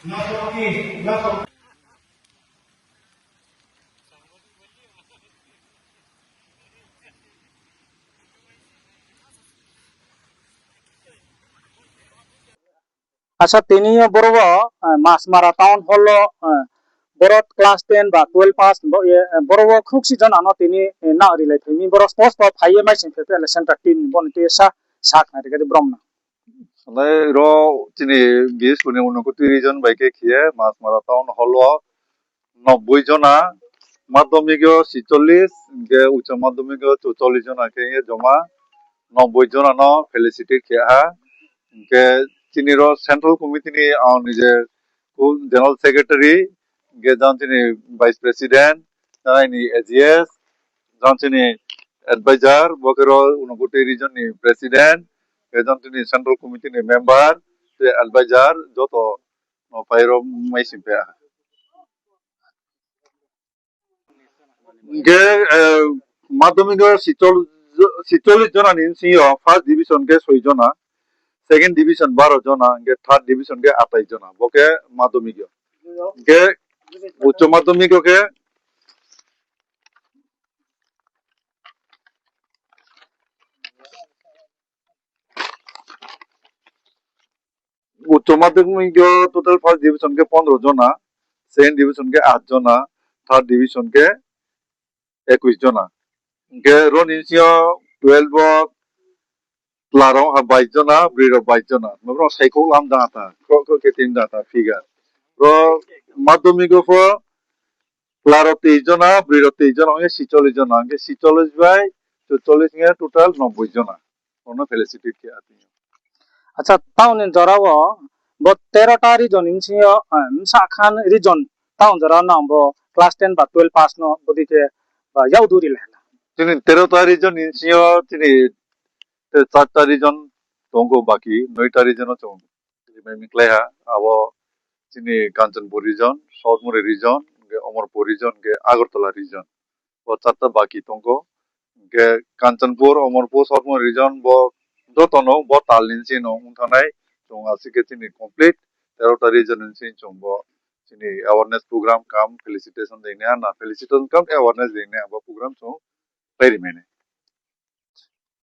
আচ্ছা তিনি বড় মাছমারা টাউন হল বড় ক্লাস 10 বা 12 পাস বড় খুব সিজন আনো তিনি না রিলাই তুমি বড় স্পোর্টস বা ফাইয়ে মাইসিন ফেফে সেন্টার টিম বনতে সাক না রেগে Brahma Sanai ro tini bis kuni unukoti region baike kie mas marathon holo 90 jona madhyamiko 46 ge uচ্চ madhyamiko 44 jona ke joma 90 jona no felicity kia ke tini ro central committee ni nije general secretary ge jan tini vice president janai ni AGS jan tini advisor bokero unukoti region ni president এজন তিনি central committee নি member তে adviser যত পাইরো মাইসিপে গে মাধ্যমিক 46 জন আনি CO first division কে 6 জনা second division 12 জনা গে third division কে 28 জনা বকে মাধ্যমিক গে উচ্চ মাধ্যমিক কে উচ্চ মাধ্যমিক টোটাল ফার্স্ট ডিভিশন কে 15 জনা সেকেন্ড ডিভিশন কে 8 জনা থার্ড ডিভিশন কে 21 জনা গে রনিসিও 12 Larong habai jona, biro bai jona. Mabro saiko lam data, kro ke tim data figure. Ro madhyamiko fo laro 23 jona, biro 23 jona, nge 46 jona, nge 46 bai 44 nge total 90 jona. Ono felicity ke ati. আচ্ছা town জরাও ব 13টা reason ইনসিও সাখান reason town জরা নাম class 10 বা 12 pass ন বদিকে ইয়াও দুরিল Tini 13 region insio tini 4 region tongo baki 9 region o chong. Tini memikleha abo tini Kanchanpur region, Southmore region, ge Amarpur region, ge Agartala region. Bo 4 baki tongo ge Kanchanpur, Amarpur, Southmore region bo jotono bo talninsi no unthanai chong asike tini complete 13 region insi chong bo tini awareness program kam felicitation dene na felicitation kam awareness dene abo program chong very many